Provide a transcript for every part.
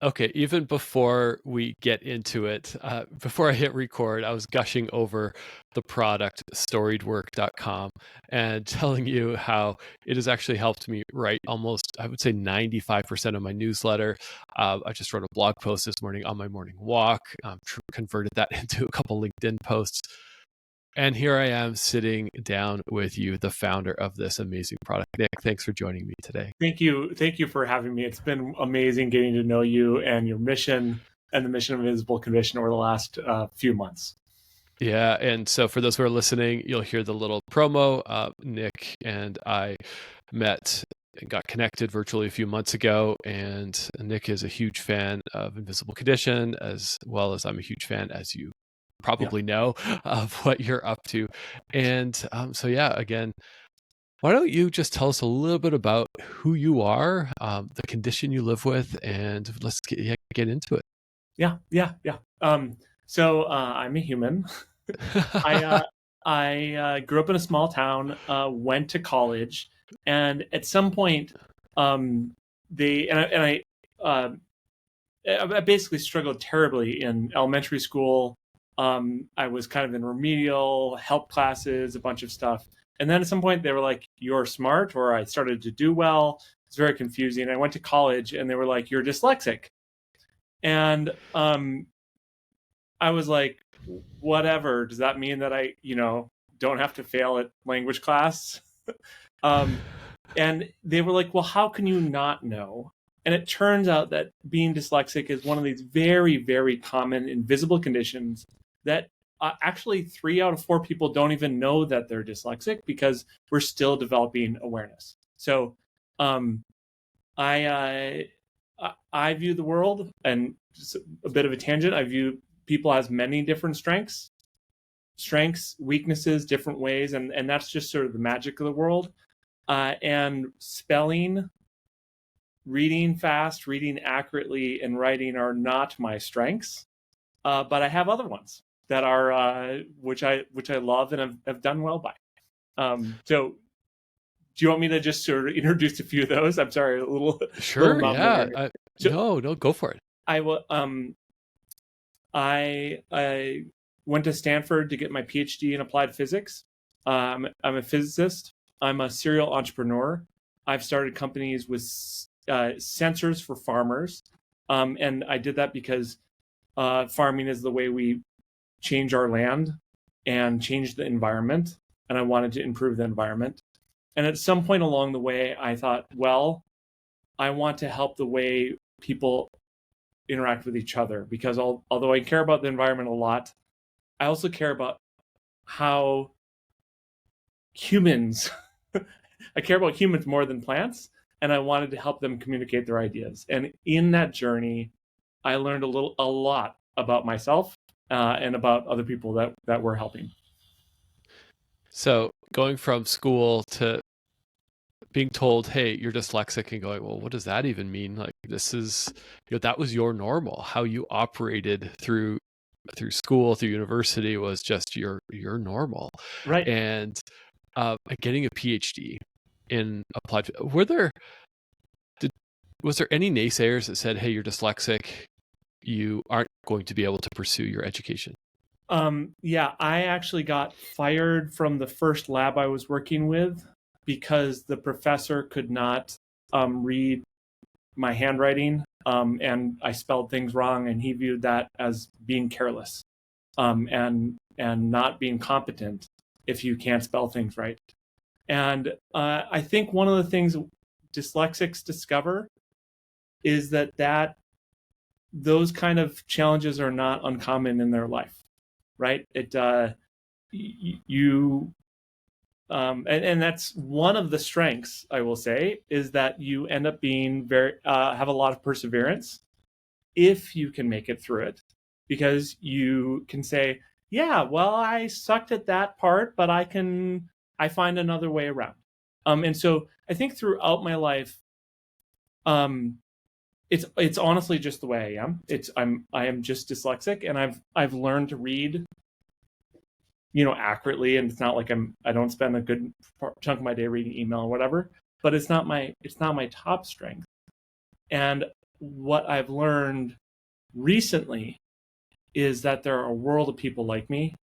Okay, even before we get into it, before I hit record, I was gushing over the product storiedwork.com and telling you how it has actually helped me write almost, I would say 95% of my newsletter. I just wrote a blog post this morning on my morning walk, converted that into a couple LinkedIn posts. And here I am sitting down with you, the founder of this amazing product. Nick, thanks for joining me today. Thank you. Thank you for having me. It's been amazing getting to know you and your mission and the mission of Invisible Condition over the last few months. Yeah, and so for those who are listening, you'll hear the little promo. Nick and I met and got connected virtually a few months ago, and Nick is a huge fan of Invisible Condition, as well as I'm a huge fan, as you probably know, of what you're up to. And so yeah, again, why don't you just tell us a little bit about who you are, the condition you live with, and let's get into it. Yeah. So I'm a human. I grew up in a small town, went to college, and at some point, I basically struggled terribly in elementary school. I was kind of in remedial help classes, a bunch of stuff. And then at some point they were like, "You're smart," or I started to do well. It's very confusing. I went to college and they were like, "You're dyslexic." And I was like, whatever. Does that mean that I, don't have to fail at language class? And they were like, well, how can you not know? And it turns out that being dyslexic is one of these very, very common invisible conditions that actually 3 out of 4 people don't even know that they're dyslexic because we're still developing awareness. So I view the world, and just a bit of a tangent, I view people as many different strengths, weaknesses, different ways, and that's just sort of the magic of the world. And spelling, reading fast, reading accurately, and writing are not my strengths, but I have other ones that are which I love and have done well by. So, do you want me to just sort of introduce a few of those? I'm sorry, a little Sure, little yeah. No, go for it. I will. I went to Stanford to get my PhD in applied physics. I'm a physicist. I'm a serial entrepreneur. I've started companies with sensors for farmers, and I did that because farming is the way we change our land and change the environment, and I wanted to improve the environment. And at some point along the way, I thought, well, I want to help the way people interact with each other, because although I care about the environment a lot, I also care about how humans I care about humans more than plants, and I wanted to help them communicate their ideas. And in that journey, I learned a lot about myself and about other people that we're helping. So going from school to being told, hey, you're dyslexic, and going, well, what does that even mean? Like, this is, that was your normal. How you operated through school, through university was just your normal. Right. And getting a PhD in applied, was there any naysayers that said, hey, you're dyslexic, you aren't going to be able to pursue your education? Yeah, I actually got fired from the first lab I was working with because the professor could not read my handwriting, and I spelled things wrong, and he viewed that as being careless, and not being competent if you can't spell things right. And I think one of the things dyslexics discover is that those kind of challenges are not uncommon in their life, right? And that's one of the strengths, I will say, is that you end up being have a lot of perseverance if you can make it through it, because you can say, yeah, well, I sucked at that part, but I find another way around. And so I think throughout my life, it's honestly just the way I am. I am just dyslexic, and I've learned to read, accurately, and it's not like I don't spend a good chunk of my day reading email or whatever, but it's not my top strength. And what I've learned recently is that there are a world of people like me,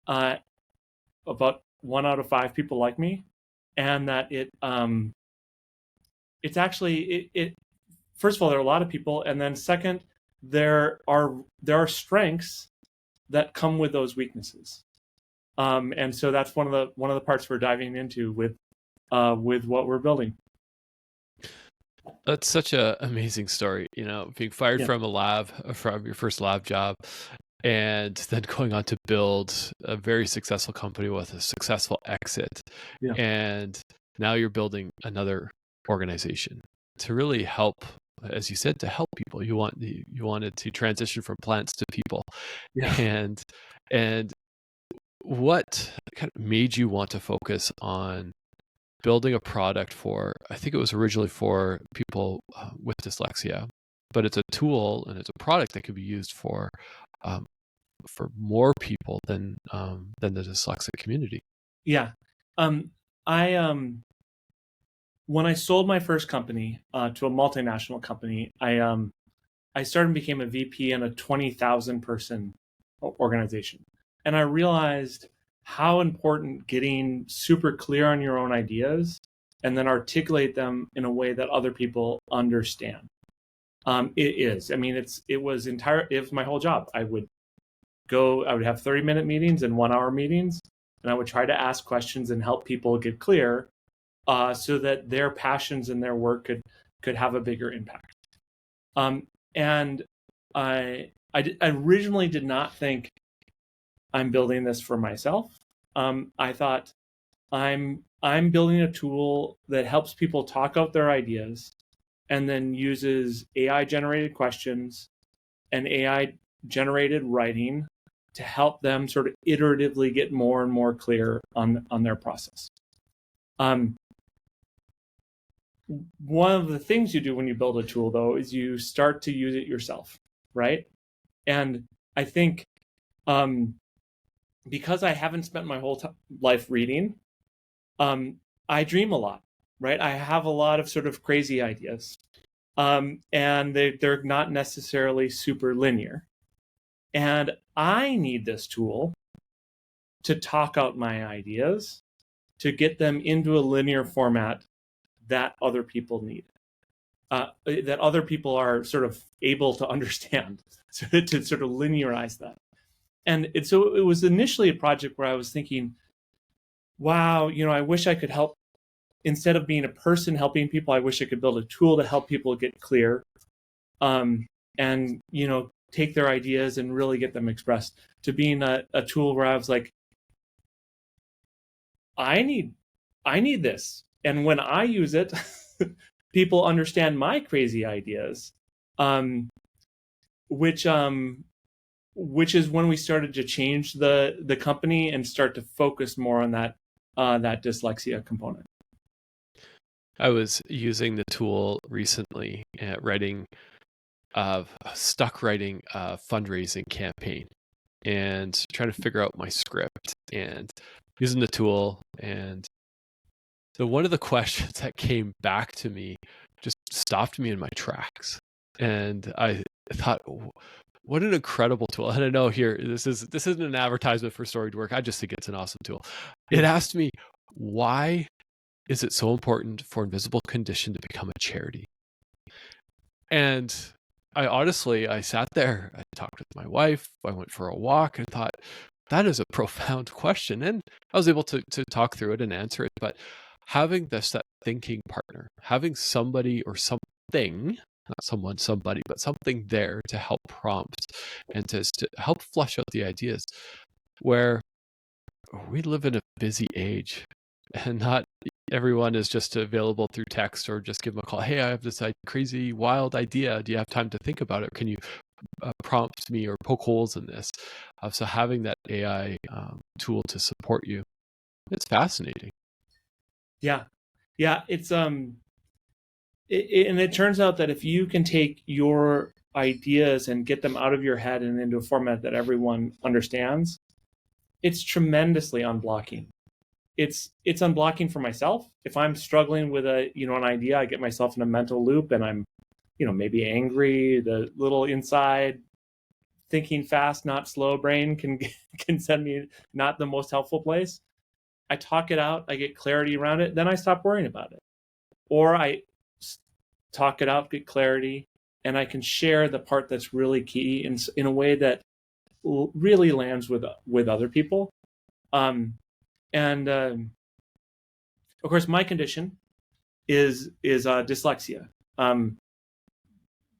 about 1 out of 5 people like me, and that it's actually it first of all, there are a lot of people, and then second, there are strengths that come with those weaknesses. And so that's one of the parts we're diving into with what we're building. That's such an amazing story, being fired Yeah. from a lab, from your first lab job, and then going on to build a very successful company with a successful exit. Yeah. And now you're building another organization to really help, as you said, to help people. You wanted to transition from plants to people. Yeah. And what kind of made you want to focus on building a product for, I think it was originally for people with dyslexia, but it's a tool and it's a product that could be used for more people than the dyslexic community? Yeah. I when I sold my first company to a multinational company, I started and became a VP in a 20,000 person organization, and I realized how important getting super clear on your own ideas and then articulate them in a way that other people understand. It is. I mean, it was my whole job. I would have 30-minute meetings and 1-hour meetings, and I would try to ask questions and help people get clear, so that their passions and their work could have a bigger impact. And I originally did not think I'm building this for myself. I thought I'm building a tool that helps people talk out their ideas and then uses AI generated questions and AI generated writing to help them sort of iteratively get more and more clear on their process. One of the things you do when you build a tool, though, is you start to use it yourself, right? And I think because I haven't spent my whole life reading, I dream a lot, right? I have a lot of sort of crazy ideas, and they're not necessarily super linear. And I need this tool to talk out my ideas, to get them into a linear format that other people need, that other people are sort of able to understand, so to sort of linearize that. And so it was initially a project where I was thinking, wow, I wish I could help. Instead of being a person helping people, I wish I could build a tool to help people get clear, and take their ideas and really get them expressed, to being a tool where I was like, I need this. And when I use it, people understand my crazy ideas, which is when we started to change the company and start to focus more on that dyslexia component. I was using the tool recently at stuck writing a fundraising campaign and trying to figure out my script and using the tool. And so one of the questions that came back to me just stopped me in my tracks. And I thought, what an incredible tool. And I know here, this isn't an advertisement for Storied Work. I just think it's an awesome tool. It asked me, why is it so important for Invisible Condition to become a charity? And I sat there, I talked with my wife, I went for a walk and thought, that is a profound question. And I was able to talk through it and answer it. But having that thinking partner, having somebody or something, not someone, somebody, but something there to help prompt and to help flush out the ideas, where we live in a busy age and not everyone is just available through text or just give them a call. Hey, I have this crazy, wild idea. Do you have time to think about it? Can you prompt me or poke holes in this? So having that AI tool to support you, it's fascinating. Yeah. It's and it turns out that if you can take your ideas and get them out of your head and into a format that everyone understands, it's tremendously unblocking. It's unblocking for myself. If I'm struggling with an idea, I get myself in a mental loop and I'm maybe angry, the little inside thinking fast, not slow brain can send me not the most helpful place. I talk it out, I get clarity around it, then I stop worrying about it. Or I talk it out, get clarity, and I can share the part that's really key in a way that really lands with other people. And of course, my condition is dyslexia.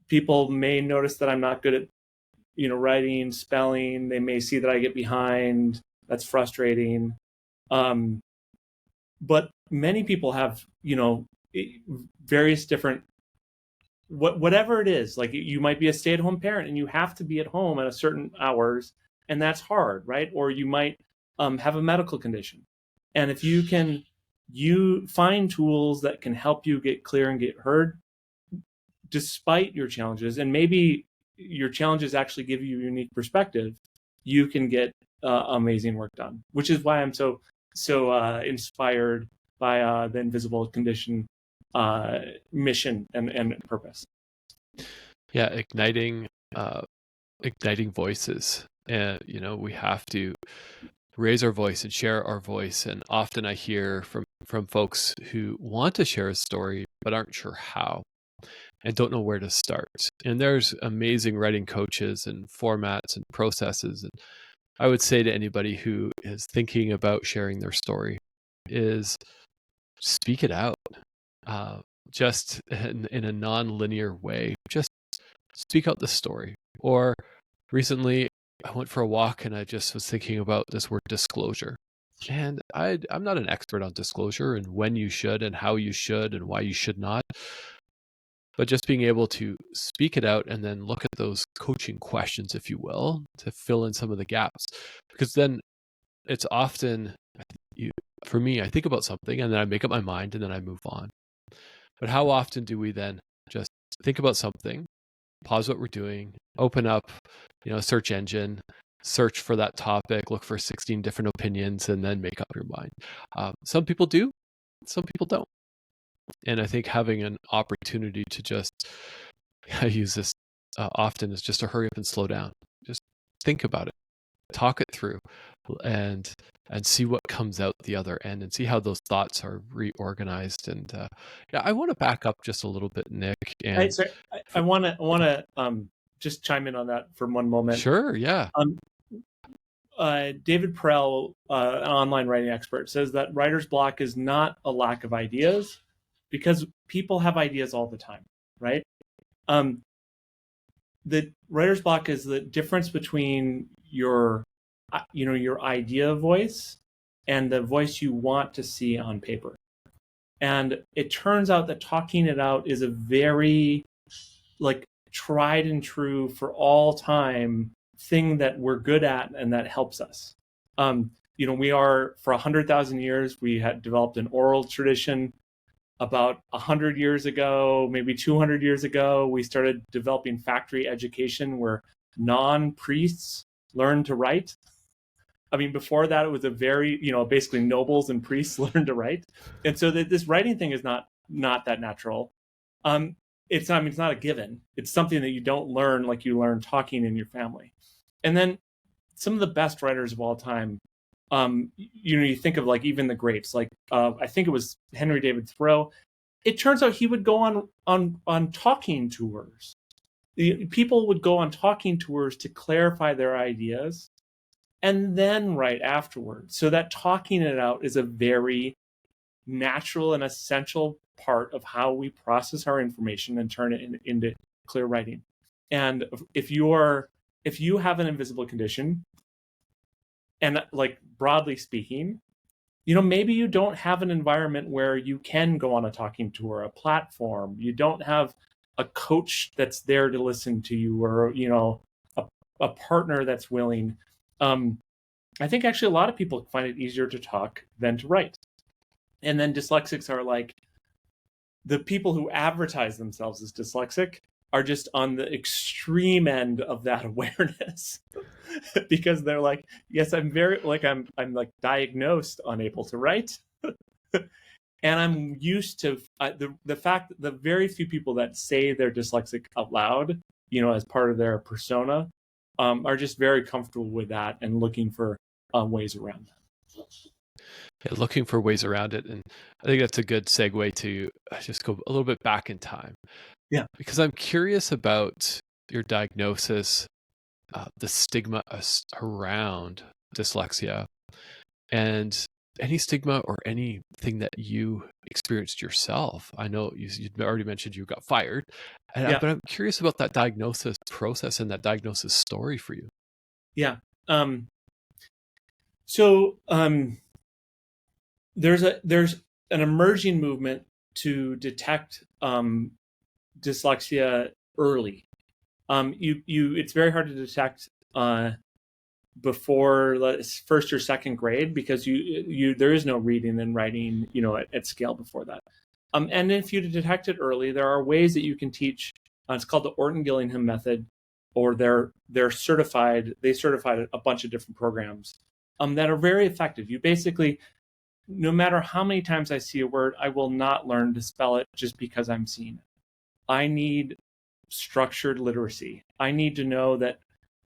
People may notice that I'm not good at writing, spelling. They may see that I get behind. That's frustrating. But many people have various different whatever it is. Like, you might be a stay-at-home parent and you have to be at home at a certain hours, and that's hard, right? Or you might have a medical condition, and if you find tools that can help you get clear and get heard despite your challenges, and maybe your challenges actually give you a unique perspective, you can get amazing work done, which is why I'm so inspired by the Invisible Condition mission and purpose. Yeah, igniting voices. And we have to raise our voice and share our voice. And often I hear from folks who want to share a story but aren't sure how and don't know where to start. And there's amazing writing coaches and formats and processes. And I would say to anybody who is thinking about sharing their story is speak it out, just in a non-linear way. Just speak out the story. Or recently, I went for a walk and I just was thinking about this word disclosure. And I'm not an expert on disclosure and when you should and how you should and why you should not. But just being able to speak it out and then look at those coaching questions, if you will, to fill in some of the gaps. Because then it's often, for me, I think about something and then I make up my mind and then I move on. But how often do we then just think about something, pause what we're doing, open up, a search engine, search for that topic, look for 16 different opinions, and then make up your mind? Some people do, some people don't. And I think having an opportunity to just, I use this often, is just to hurry up and slow down. Just think about it, talk it through, and see what comes out the other end, and see how those thoughts are reorganized. And I want to back up just a little bit, Nick. And I want to just chime in on that for one moment. Sure, yeah. David Perell, an online writing expert, says that writer's block is not a lack of ideas, because people have ideas all the time, right? The writer's block is the difference between your idea voice and the voice you want to see on paper. And it turns out that talking it out is a very tried and true for all time thing that we're good at and that helps us. We are, for 100,000 years, we had developed an oral tradition. About 100 years ago, maybe 200 years ago, we started developing factory education where non-priests learned to write. I mean, before that, it was a very, basically nobles and priests learned to write. And so this writing thing is not that natural. It's not a given. It's something that you don't learn like you learn talking in your family. And then some of the best writers of all time, you think of even the greats, I think it was Henry David Thoreau. It turns out he would go on talking tours. People would go on talking tours to clarify their ideas and then write afterwards. So that talking it out is a very natural and essential part of how we process our information and turn it into clear writing. And if you have an invisible condition, and broadly speaking, maybe you don't have an environment where you can go on a talking tour, a platform. You don't have a coach that's there to listen to you, or a partner that's willing. I think actually a lot of people find it easier to talk than to write. And then dyslexics are the people who advertise themselves as dyslexic are just on the extreme end of that awareness because they're yes, I'm very I'm diagnosed unable to write. And I'm used to the fact that the very few people that say they're dyslexic out loud, as part of their persona, are just very comfortable with that and looking for ways around that. Yeah, looking for ways around it. And I think that's a good segue to just go a little bit back in time. Yeah. Because I'm curious about your diagnosis, the stigma around dyslexia, and any stigma or anything that you experienced yourself. I know you'd already mentioned you got fired, but I'm curious about that diagnosis process and that diagnosis story for you. Yeah. So there's an emerging movement to detect dyslexia early. It's very hard to detect before first or second grade, because there is no reading and writing at scale before that. And if you detect it early, there are ways that you can teach. It's called the Orton-Gillingham method, or they're certified. They certified a bunch of different programs that are very effective. You basically, no matter how many times I see a word, I will not learn to spell it just because I'm seeing it. I need structured literacy. I need to know that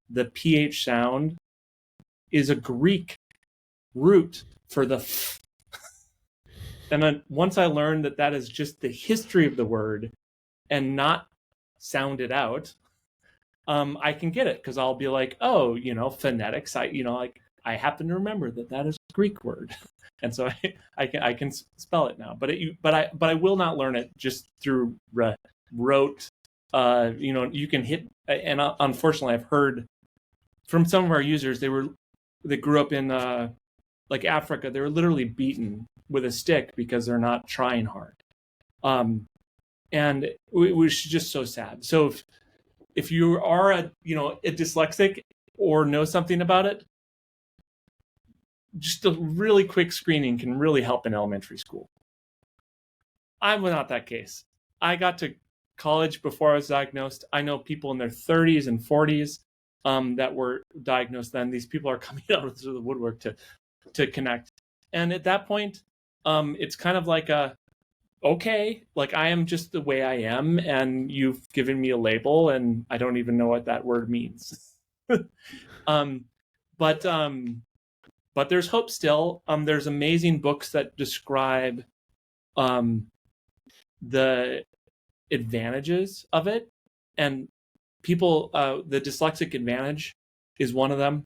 the PH sound is a Greek root for the f. And then once I learn that is just the history of the word and not sound it out, I can get it, because I'll be like, oh, phonetics. I happen to remember that is a Greek word, and so I can spell it now. But I will not learn it just through rote. You can hit, and unfortunately, I've heard from some of our users, they grew up in like Africa. They were literally beaten with a stick because they're not trying hard, and it was just so sad. So if you are a dyslexic or know something about it, just a really quick screening can really help in elementary school. I'm not that case. I got to college before I was diagnosed. I know people in their 30s and 40s that were diagnosed then. These people are coming out of the woodwork to connect. And at that point, it's kind of like okay, like I am just the way I am, and you've given me a label, and I don't even know what that word means. But there's hope still. There's amazing books that describe the advantages of it, and people, the dyslexic advantage is one of them.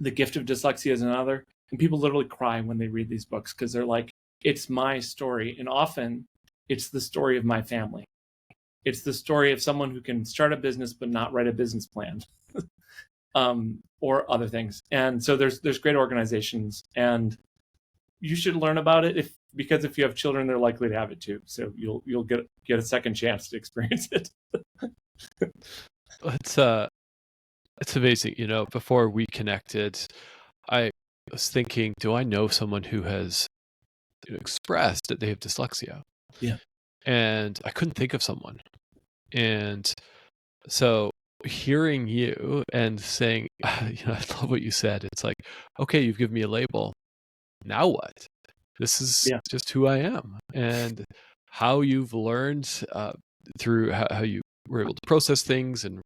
The gift of dyslexia is another. And people literally cry when they read these books, because they're like, it's my story. And often it's the story of my family. It's the story of someone who can start a business but not write a business plan, or other things. And so there's great organizations, and you should learn about it because if you have children, they're likely to have it too. So you'll get a second chance to experience it. It's amazing. Before we connected, I was thinking, do I know someone who has expressed that they have dyslexia? Yeah. And I couldn't think of someone. And so hearing you and saying, I love what you said. It's like, okay, you've given me a label. Now what? This is just who I am. And how you've learned through how you were able to process things and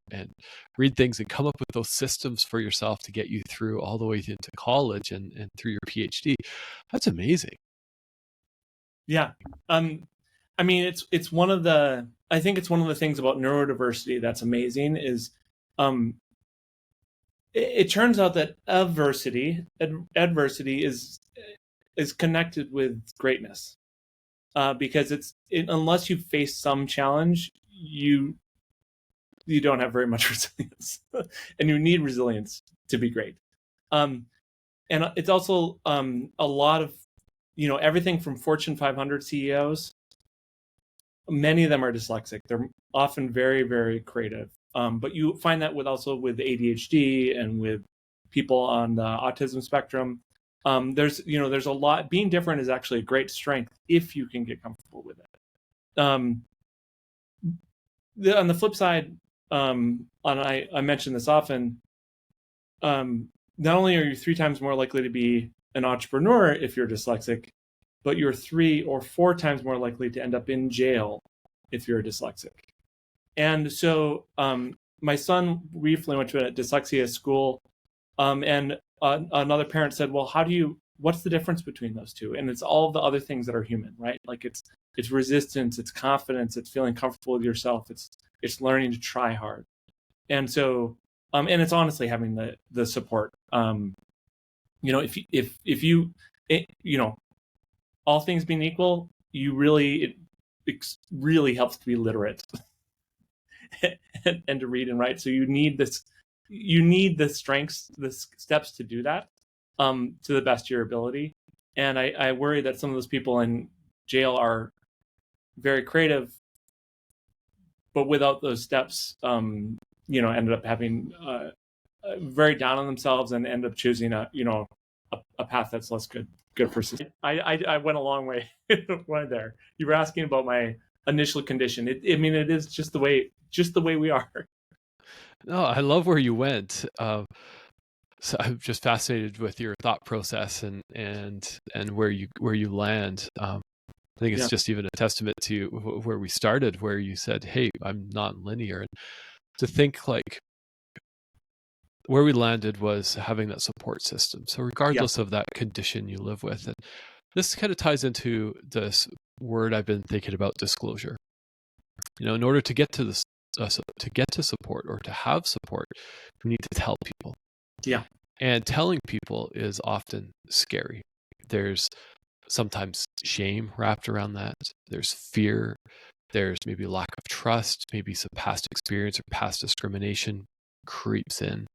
read things and come up with those systems for yourself to get you through all the way into college and through your PhD. That's amazing. Yeah. I mean, it's one of the, I think it's one of the things about neurodiversity that's amazing is, it turns out that adversity is connected with greatness, because unless you face some challenge, you don't have very much resilience, and you need resilience to be great. And it's also a lot of, everything from Fortune 500 CEOs. Many of them are dyslexic. They're often very, very creative. But you find that also with ADHD and with people on the autism spectrum. There's a lot. Being different is actually a great strength if you can get comfortable with it. On the flip side, I mention this often, not only are you 3 times more likely to be an entrepreneur if you're dyslexic, but you're 3 or 4 times more likely to end up in jail if you're a dyslexic. And so my son briefly went to a dyslexia school, and another parent said, well, what's the difference between those two? And it's all the other things that are human, right? Like it's resistance, it's confidence, it's feeling comfortable with yourself, it's learning to try hard. And so, and it's honestly having the support. If you, all things being equal, it really helps to be literate and to read and write. So you need the strengths, the steps to do that, to the best of your ability. And I worry that some of those people in jail are very creative, but without those steps, ended up having very down on themselves and end up choosing a path that's less good for society. I went a long way right there. You were asking about my initial condition. It is just the way we are. No, I love where you went. So I'm just fascinated with your thought process and where you land. I think it's just even a testament to where we started, where you said, "Hey, I'm non-linear," and to think like where we landed was having that support system. So regardless of that condition you live with, and this kind of ties into this word I've been thinking about, disclosure. In order to get to this, to get to support or to have support, we need to tell people. Yeah. And telling people is often scary. There's sometimes shame wrapped around that. There's fear. There's maybe lack of trust. Maybe some past experience or past discrimination creeps in.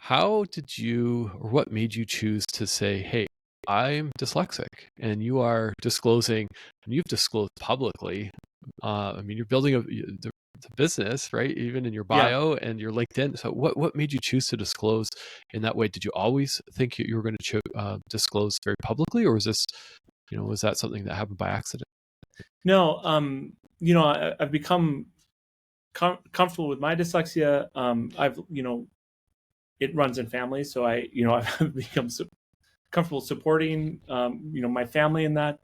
How did you, or what made you choose to say, hey, I'm dyslexic, and you are disclosing, and you've disclosed publicly. You're building the business, right? Even in your bio and your LinkedIn. So what made you choose to disclose in that way? Did you always think you were going to disclose very publicly, or was this, was that something that happened by accident? No, I've become comfortable with my dyslexia. It runs in families, so I've become comfortable supporting, my family in that.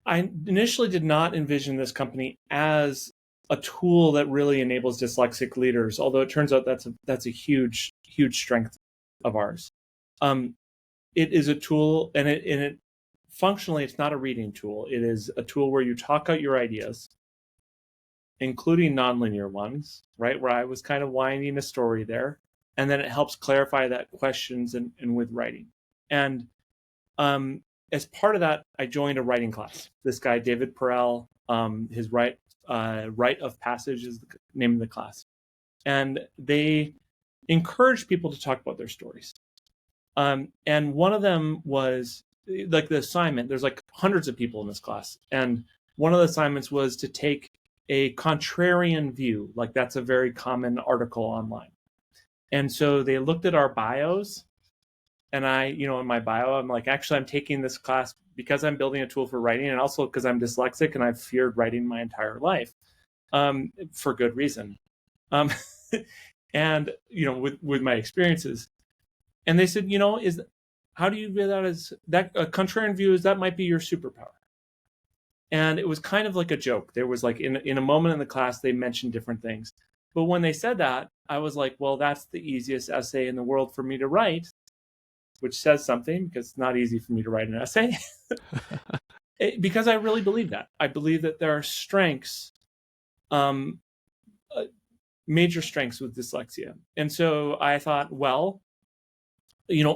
I initially did not envision this company as a tool that really enables dyslexic leaders, although it turns out that's a huge strength of ours. It is a tool, and it functionally, it's not a reading tool. It is a tool where you talk out your ideas, including nonlinear ones, right? Where I was kind of winding a story there. And then it helps clarify that questions and with writing. And as part of that, I joined a writing class. This guy, David Perel, his Rite of Passage is the name of the class. And they encourage people to talk about their stories. And one of them was like the assignment, there's like hundreds of people in this class. And one of the assignments was to take a contrarian view. Like that's a very common article online. And so they looked at our bios, and in my bio, I'm like, actually, I'm taking this class because I'm building a tool for writing, and also because I'm dyslexic and I've feared writing my entire life, for good reason. And, with my experiences. And they said, how do you view that as that a contrarian view is that might be your superpower? And it was kind of like a joke. There was like in a moment in the class, they mentioned different things. But when they said that, I was like, well, that's the easiest essay in the world for me to write, which says something because it's not easy for me to write an essay. Because I really believe that. I believe that there are strengths, major strengths with dyslexia. And so I thought, well,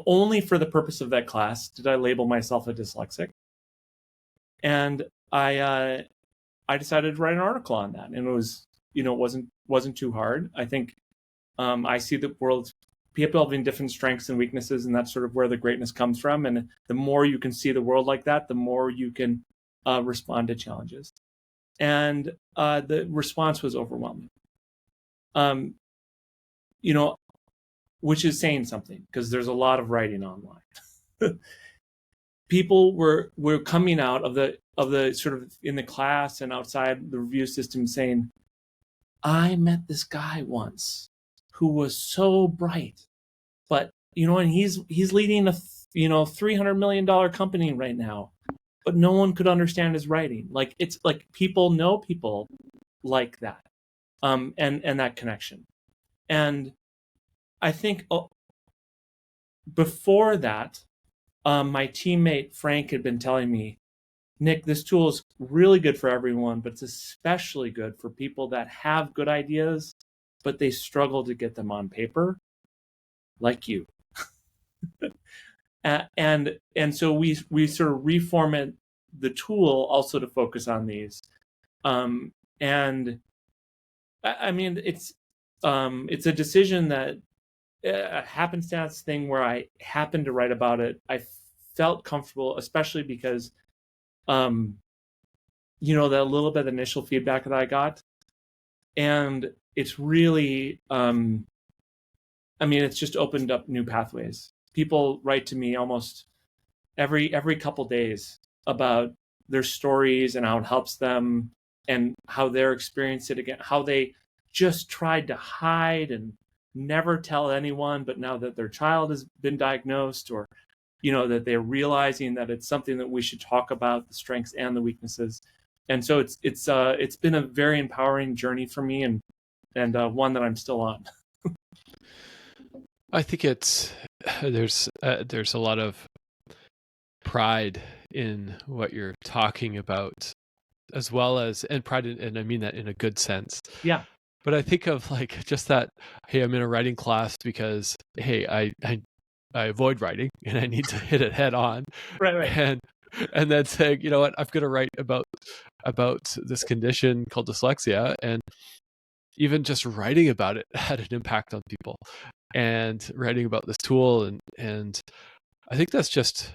only for the purpose of that class did I label myself a dyslexic. And I decided to write an article on that, and it was, it wasn't too hard. I think I see the world, people having different strengths and weaknesses, and that's sort of where the greatness comes from. And the more you can see the world like that, the more you can respond to challenges. And the response was overwhelming. Which is saying something, because there's a lot of writing online. People were coming out of the sort of in the class and outside the review system saying, I met this guy once who was so bright, but and he's leading $300 million company right now, but no one could understand his writing. Like, it's like people know people like that, and that connection. And I think before that, my teammate Frank had been telling me, Nick, this tool is really good for everyone, but it's especially good for people that have good ideas, but they struggle to get them on paper, like you. And so we sort of reformat the tool also to focus on these. And I mean, it's a decision that a happenstance thing where I happened to write about it. I felt comfortable, especially because, that little bit of initial feedback that I got, and it's really, it's just opened up new pathways. People write to me almost every couple days about their stories and how it helps them and how they're experiencing it again, how they just tried to hide and never tell anyone, but now that their child has been diagnosed, or that they're realizing that it's something that we should talk about, the strengths and the weaknesses. And so it's been a very empowering journey for me, and one that I'm still on. I think there's a lot of pride in what you're talking about, as well as, and pride and I mean that in a good sense. Yeah. But I think of like just that, hey, I'm in a writing class because, hey, I avoid writing and I need to hit it head on. Right. And then saying, you know what, I'm going to write about this condition called dyslexia, and even just writing about it had an impact on people, and writing about this tool, and I think that's just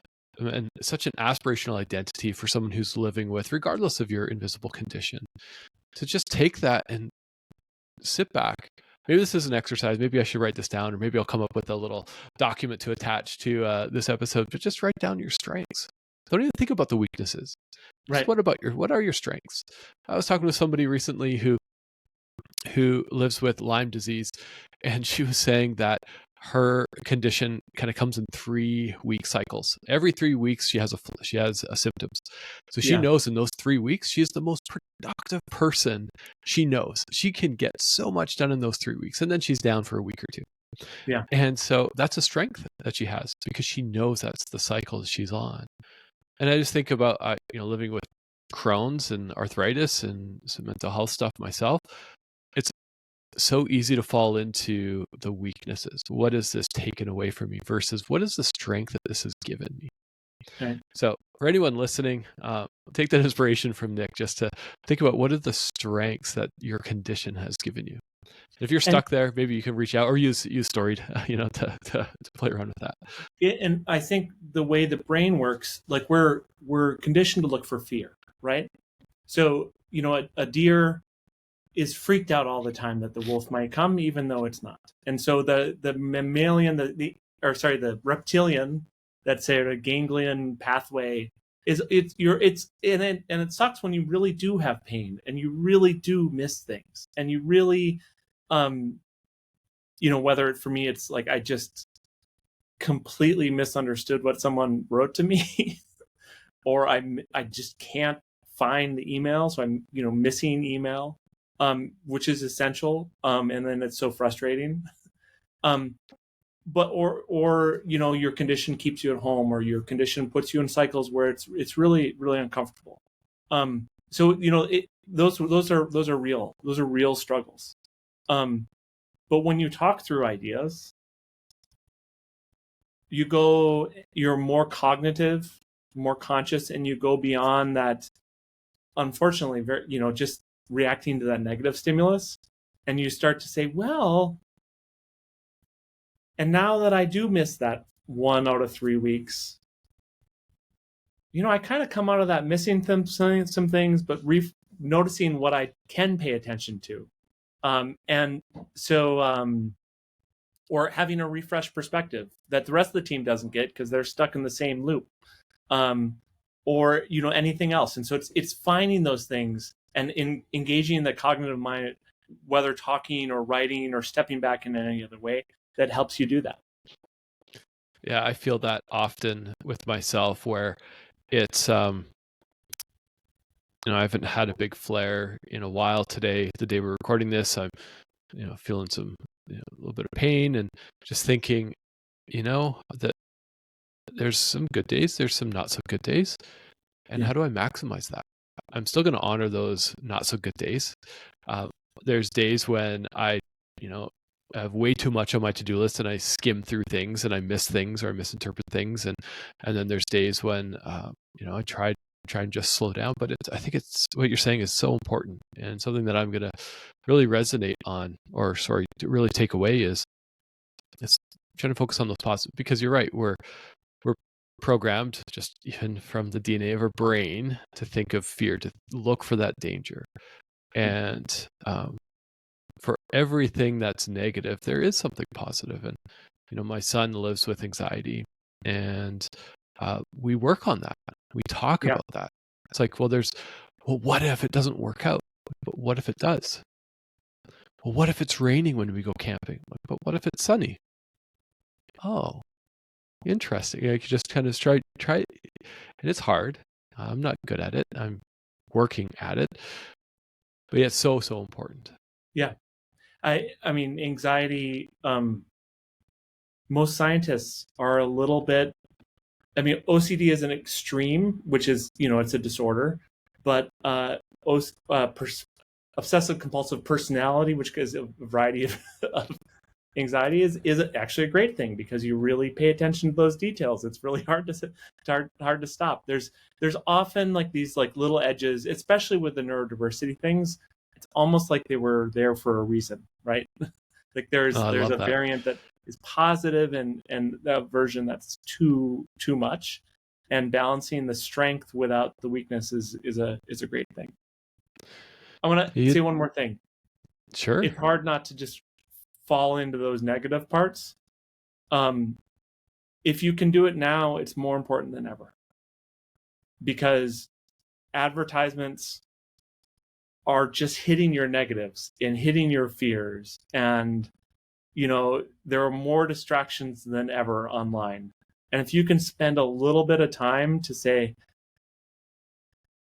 such an aspirational identity for someone who's living with, regardless of your invisible condition, to just take that and sit back. Maybe this is an exercise. Maybe I should write this down, or maybe I'll come up with a little document to attach to this episode. But just write down your strengths. Don't even think about the weaknesses. Just Right. what are your strengths? I was talking to somebody recently who lives with Lyme disease, and she was saying that her condition kind of comes in 3-week cycles. Every 3 weeks she has symptoms. So she knows in those 3 weeks she is the most productive person. She knows she can get so much done in those 3 weeks, and then she's down for a week or two. Yeah. And so that's a strength that she has, because she knows that's the cycle that she's on. And I just think about living with Crohn's and arthritis and some mental health stuff myself. It's so easy to fall into the weaknesses. What is this taken away from me versus what is the strength that this has given me? Right. So for anyone listening, take that inspiration from Nick, just to think about what are the strengths that your condition has given you. If you're stuck there, maybe you can reach out or use Storied, to play around with that. And I think the way the brain works, like we're conditioned to look for fear, right? So, a deer is freaked out all the time that the wolf might come, even though it's not. And so the mammalian, the reptilian, that's say a ganglion pathway and it sucks when you really do have pain and you really do miss things, and you really, whether for me it's like I just completely misunderstood what someone wrote to me, or I just can't find the email, so I'm missing email, which is essential, and then it's so frustrating. But or your condition keeps you at home, or your condition puts you in cycles where it's really really uncomfortable. So those are real struggles. But when you talk through ideas, you're more cognitive, more conscious, and you go beyond that, unfortunately, just reacting to that negative stimulus, and you start to say, well, and now that I do miss that 1 out of 3 weeks, I kind of come out of that missing some things, but noticing what I can pay attention to, and so or having a refreshed perspective that the rest of the team doesn't get because they're stuck in the same loop, or anything else. And so it's finding those things and engaging the cognitive mind, whether talking or writing or stepping back in any other way, that helps you do that. Yeah, I feel that often with myself where it's I haven't had a big flare in a while today. The day we're recording this, I'm feeling some a little bit of pain and just thinking, that there's some good days, there's some not so good days. And Yeah. how do I maximize that? I'm still going to honor those not so good days. Uh, there's days when I, you know, have way too much on my to-do list and I skim through things and I miss things or I misinterpret things. And then there's days when, I try and just slow down. But I think it's what you're saying is so important and something that I'm going to really resonate on, or sorry, to really take away is trying to focus on those positive, because you're right. We're programmed just even from the DNA of our brain to think of fear, to look for that danger. And for everything that's negative, there is something positive. And, my son lives with anxiety and we work on that. We talk Yeah. about that. It's like, well, what if it doesn't work out? But what if it does? Well, what if it's raining when we go camping? But what if it's sunny? Oh, interesting. You just kind of try, and it's hard. I'm not good at it. I'm working at it, but yeah, it's so important. Yeah. I mean, anxiety, most scientists are a little bit, I mean, OCD is an extreme, which is, it's a disorder, but obsessive compulsive personality, which is a variety of anxiety, is actually a great thing because you really pay attention to those details. It's really hard to stop. There's often like these like little edges, especially with the neurodiversity things. It's almost like they were there for a reason, right? Like there's I a love that. variant that is positive and a version that's too much, and balancing the strength without the weakness is a great thing. I want to say one more thing. Sure. It's hard not to just fall into those negative parts. If you can do it now, it's more important than ever, because advertisements are just hitting your negatives and hitting your fears, and there are more distractions than ever online. And if you can spend a little bit of time to say,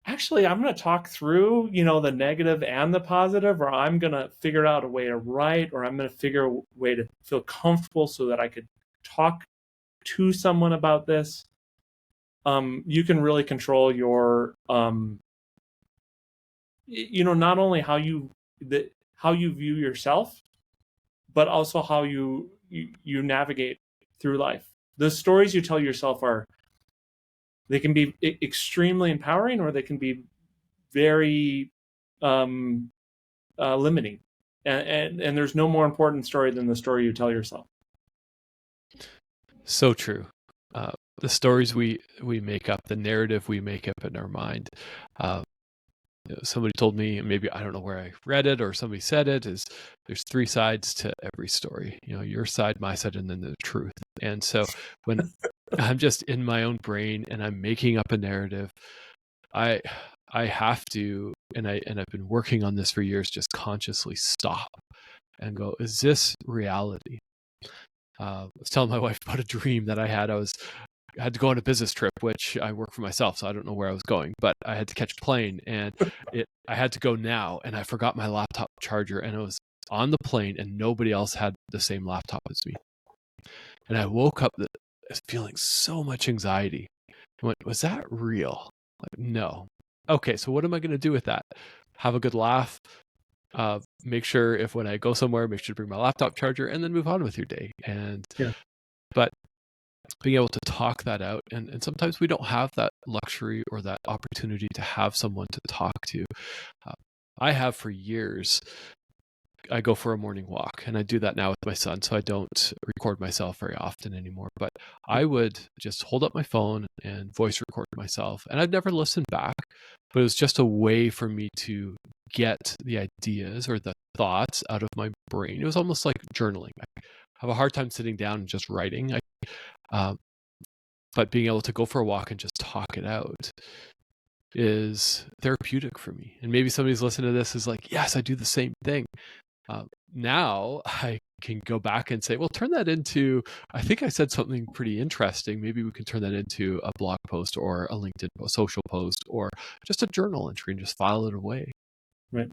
actually, I'm going to talk through, the negative and the positive, or I'm going to figure out a way to write, or I'm going to figure a way to feel comfortable so that I could talk to someone about this. You can really control your, not only how you view yourself, but also how you navigate through life. The stories you tell yourself they can be extremely empowering, or they can be very limiting. And there's no more important story than the story you tell yourself. So true. The stories we make up, the narrative we make up in our mind. Somebody told me, maybe I don't know where I read it or somebody said it, is there's 3 sides to every story. Your side, my side, and then the truth. And so when I'm just in my own brain and I'm making up a narrative, I have to, and I've been working on this for years, just consciously stop and go, is this reality? I was telling my wife about a dream that I had. I had to go on a business trip, which I work for myself, so I don't know where I was going, but I had to catch a plane, and I had to go now, and I forgot my laptop charger, and I was on the plane, and nobody else had the same laptop as me. And I woke up feeling so much anxiety. I went, was that real? Like, no. Okay, so what am I going to do with that? Have a good laugh. Make sure if when I go somewhere, make sure to bring my laptop charger, and then move on with your day. And but being able to talk that out, and sometimes we don't have that luxury or that opportunity to have someone to talk to. I have for years. I go for a morning walk, and I do that now with my son, so I don't record myself very often anymore. But I would just hold up my phone and voice record myself, and I'd never listened back, but it was just a way for me to get the ideas or the thoughts out of my brain. It was almost like journaling. I have a hard time sitting down and just writing. But being able to go for a walk and just talk it out is therapeutic for me. And maybe somebody's listening to this is like, yes, I do the same thing. now I can go back and say, well, turn that into, I think I said something pretty interesting. Maybe we can turn that into a blog post or a LinkedIn post, social post, or just a journal entry and just file it away. Right.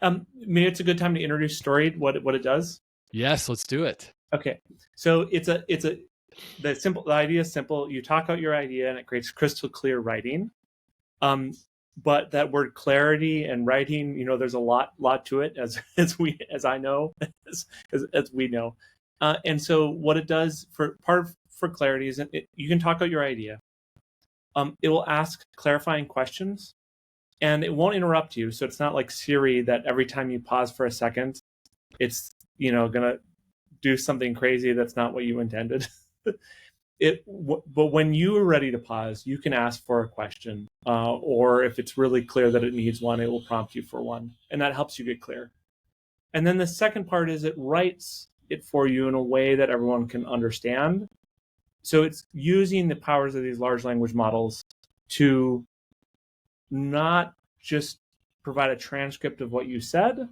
Maybe it's a good time to introduce Storied, what it does. Yes, let's do it. Okay. So the idea is simple. You talk out your idea and it creates crystal clear writing. But that word clarity and writing, there's a lot to it, as I know, as we know. And so what it does for clarity is you can talk out your idea. It will ask clarifying questions, and it won't interrupt you. So it's not like Siri that every time you pause for a second, it's gonna do something crazy that's not what you intended. But when you are ready to pause, you can ask for a question, or if it's really clear that it needs one, it will prompt you for one, and that helps you get clear. And then the second part is it writes it for you in a way that everyone can understand. So it's using the powers of these large language models to not just provide a transcript of what you said,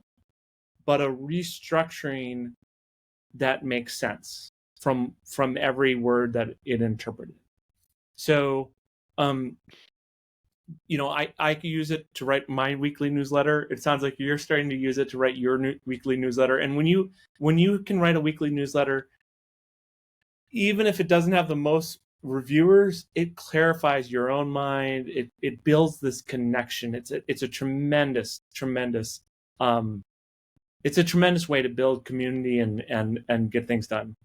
but a restructuring that makes sense from every word that it interpreted. So, I could use it to write my weekly newsletter. It sounds like you're starting to use it to write your weekly newsletter. And when you can write a weekly newsletter, even if it doesn't have the most reviewers, it clarifies your own mind. It builds this connection. It's a tremendous it's a tremendous way to build community and get things done.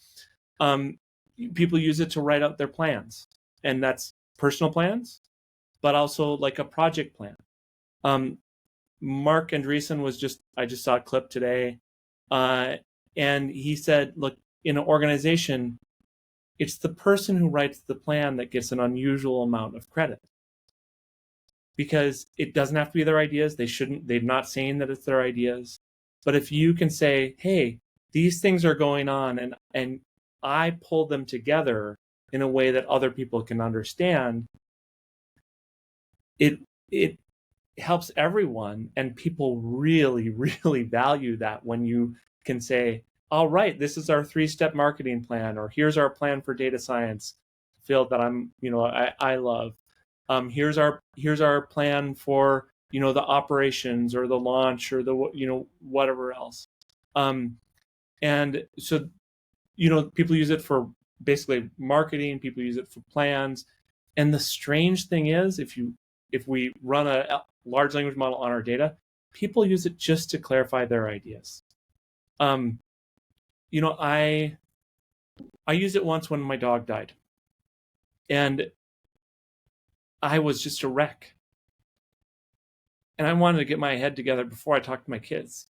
People use it to write out their plans, and that's personal plans, but also like a project plan. Mark Andreessen I just saw a clip today, and he said, look, in an organization, it's the person who writes the plan that gets an unusual amount of credit, because it doesn't have to be their ideas. They're not saying that it's their ideas. But if you can say, hey, these things are going on, and I pulled them together in a way that other people can understand, it helps everyone, and people really, really value that when you can say, all right, this is our 3-step marketing plan, or here's our plan for data science field that I love. Here's our plan for the operations or the launch or the whatever else. And so people use it for basically marketing. People use it for plans. And the strange thing is, if we run a large language model on our data, people use it just to clarify their ideas. I used it once when my dog died, and I was just a wreck. And I wanted to get my head together before I talked to my kids.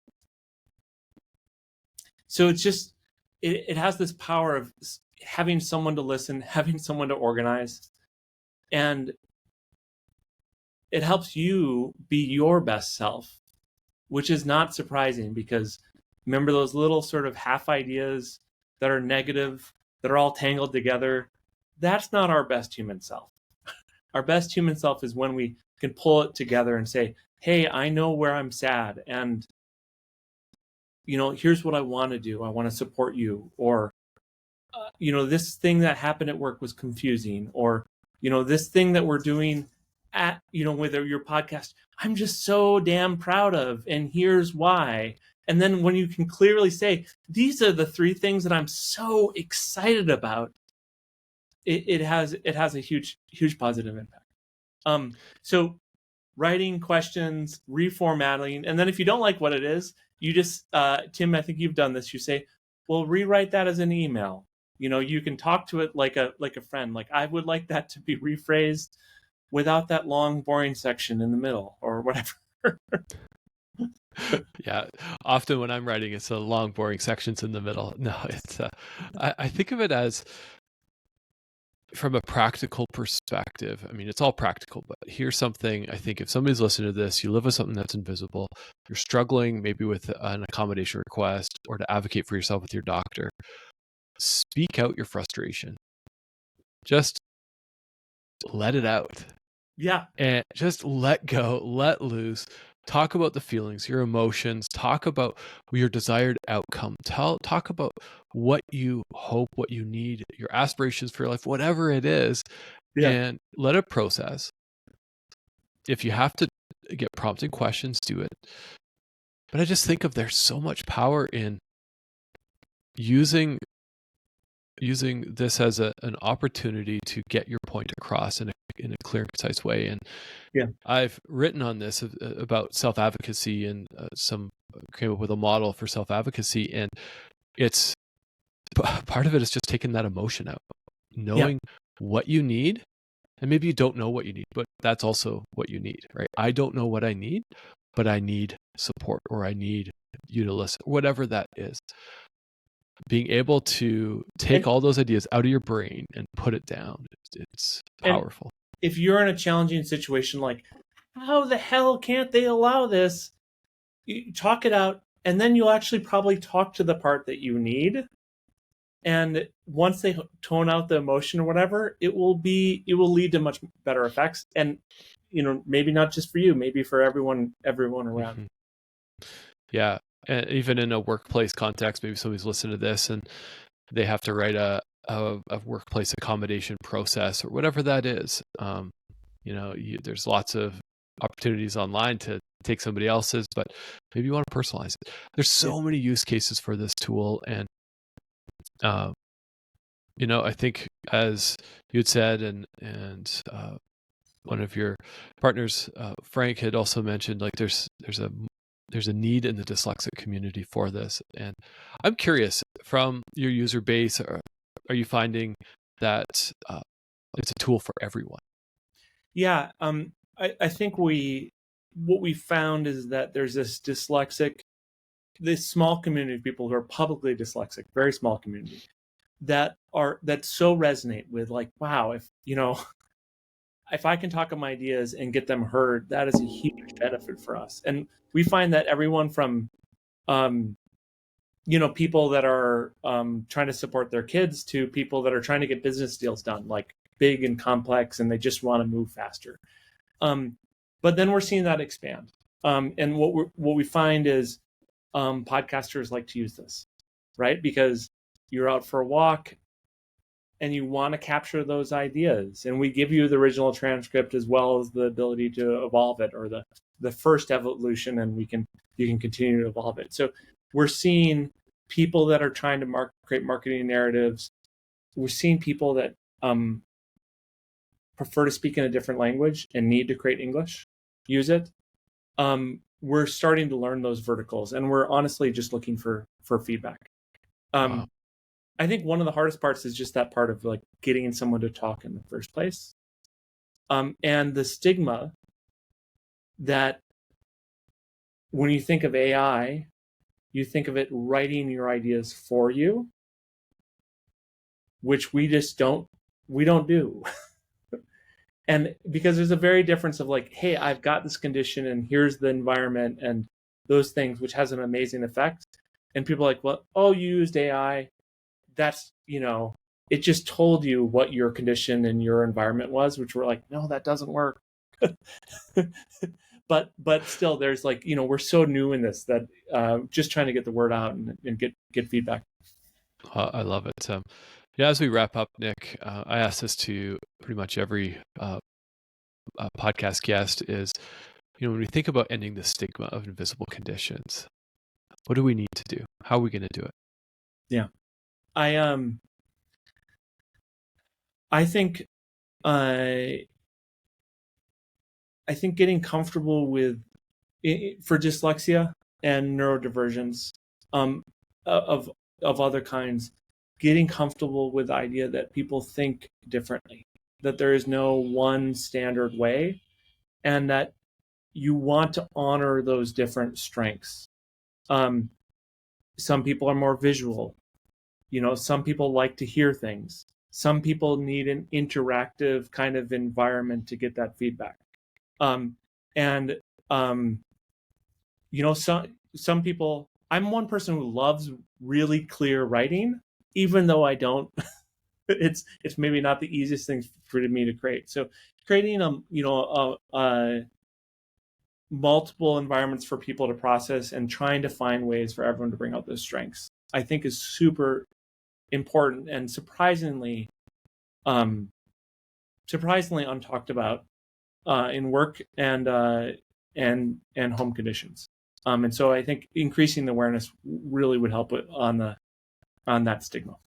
So it's just, it has this power of having someone to listen, having someone to organize, and it helps you be your best self, which is not surprising, because remember those little sort of half ideas that are negative, that are all tangled together? That's not our best human self. Our best human self is when we can pull it together and say, hey, I know where I'm sad, and here's what I want to do. I want to support you. Or this thing that happened at work was confusing. Or this thing that we're doing at with your podcast, I'm just so damn proud of, and here's why. And then when you can clearly say, these are the 3 things that I'm so excited about, it has a huge positive impact. So writing questions, reformatting, and then if you don't like what it is, you just Tim, I think you've done this. You say, well, rewrite that as an email. You can talk to it like a friend. Like, I would like that to be rephrased without that long, boring section in the middle, or whatever. Yeah, often when I'm writing, it's a long, boring sections in the middle. No, it's I think of it as, from a practical perspective. I mean, it's all practical, but here's something. I think if somebody's listening to this, you live with something that's invisible, you're struggling maybe with an accommodation request, or to advocate for yourself with your doctor, speak out your frustration. Just let it out. Yeah. And just let go, let loose. talk about the feelings, your emotions, talk about your desired outcome. Talk about what you hope, what you need, your aspirations for your life, whatever it is, Yeah. and let it process. If you have to get prompting questions, do it. But I just think of there's so much power in using this as an opportunity to get your point across in a clear and concise way. And Yeah. I've written on this about self-advocacy, and came up with a model for self-advocacy, and it's part of it is just taking that emotion out, knowing what you need. And maybe you don't know what you need, but that's also what you need, right? I don't know what I need, but I need support, or I need you to listen, whatever that is. Being able to take all those ideas out of your brain and put it down, it's powerful. If you're in a challenging situation, like, how the hell can't they allow this? You talk it out, and then you'll actually probably talk to the part that you need. And once they tone out the emotion or whatever, it will lead to much better effects. And, maybe not just for you, maybe for everyone around. Mm-hmm. Yeah. And even in a workplace context, maybe somebody's listening to this and they have to write a workplace accommodation process or whatever that is. There's lots of opportunities online to take somebody else's, but maybe you want to personalize it. There's so many use cases for this tool. And, I think, as you'd said, and one of your partners, Frank, had also mentioned, like, there's a need in the dyslexic community for this. And I'm curious, from your user base, are you finding that it's a tool for everyone? Yeah. I think what we found is that there's this small community of people who are publicly dyslexic, very small community, that so resonate with, like, wow, if I can talk about my ideas and get them heard, that is a huge benefit for us. And we find that everyone from, people that are trying to support their kids to people that are trying to get business deals done, like big and complex, and they just want to move faster. But then we're seeing that expand. And what we find is podcasters like to use this, right? Because you're out for a walk and you want to capture those ideas, and we give you the original transcript as well as the ability to evolve it, or the first evolution, and you can continue to evolve it. So we're seeing people that are trying to create marketing narratives. We're seeing people that prefer to speak in a different language and need to create English use it. We're starting to learn those verticals, and we're honestly just looking for feedback. Wow. I think one of the hardest parts is just that part of, like, getting someone to talk in the first place. And the stigma that when you think of AI, you think of it writing your ideas for you, which we don't do. And because there's a very difference of, like, hey, I've got this condition and here's the environment and those things, which has an amazing effect. And people are like, well, oh, you used AI. That's, it just told you what your condition and your environment was, which we're like, no, that doesn't work. but still, there's, like, we're so new in this that just trying to get the word out and get feedback. I love it. As we wrap up, Nick, I ask this to pretty much every podcast guest is, when we think about ending the stigma of invisible conditions, what do we need to do? How are we going to do it? Yeah. I think getting comfortable with, for dyslexia and neurodivergence of other kinds, getting comfortable with the idea that people think differently, that there is no one standard way, and that you want to honor those different strengths. Some people are more visual. Some people like to hear things. Some people need an interactive kind of environment to get that feedback. Some people, I'm one person who loves really clear writing, even though I don't, it's maybe not the easiest thing for me to create. So creating multiple environments for people to process and trying to find ways for everyone to bring out those strengths, I think is super important and surprisingly untalked about in work and home conditions. And so I think increasing the awareness really would help on that stigma.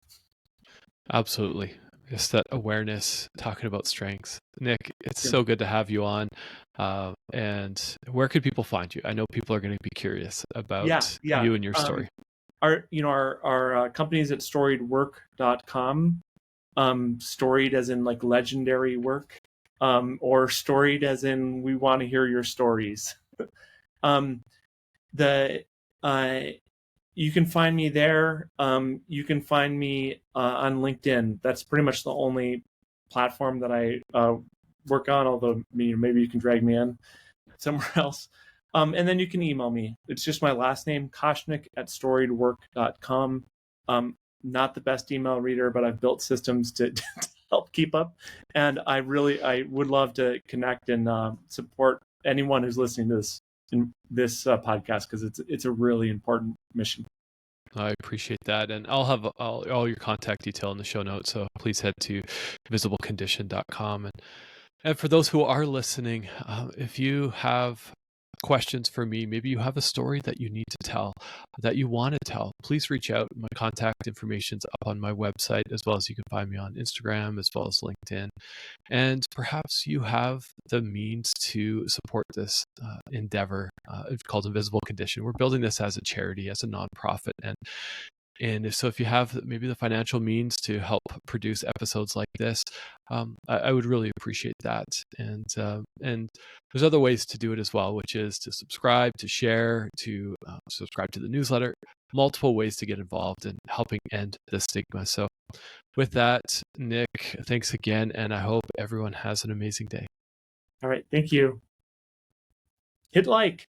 Absolutely. Just that awareness, talking about strengths. Nick, it's so good to have you on. And where could people find you? I know people are going to be curious about you and your story. Our company's at storiedwork.com. Storied as in like legendary work, or storied as in we want to hear your stories. You can find me there. You can find me on LinkedIn. That's pretty much the only platform that I work on, although maybe you can drag me in somewhere else. And then you can email me. It's just my last name, Koshnick at storiedwork.com. Not the best email reader, but I've built systems to help keep up. And I would love to connect and support anyone who's listening to this podcast, because it's a really important mission. I appreciate that. And I'll have all your contact detail in the show notes. So please head to visiblecondition.com. And for those who are listening, if you have questions for me, maybe you have a story that you need to tell, that you want to tell, please reach out. My contact information's up on my website, as well as you can find me on Instagram, as well as LinkedIn. And perhaps you have the means to support this endeavor called Invisible Condition. We're building this as a charity, as a nonprofit. And if you have maybe the financial means to help produce episodes like this, I would really appreciate that. And there's other ways to do it as well, which is to subscribe, to share, to subscribe to the newsletter. Multiple ways to get involved in helping end the stigma. So with that, Nick, thanks again, and I hope everyone has an amazing day. All right, thank you. Hit like.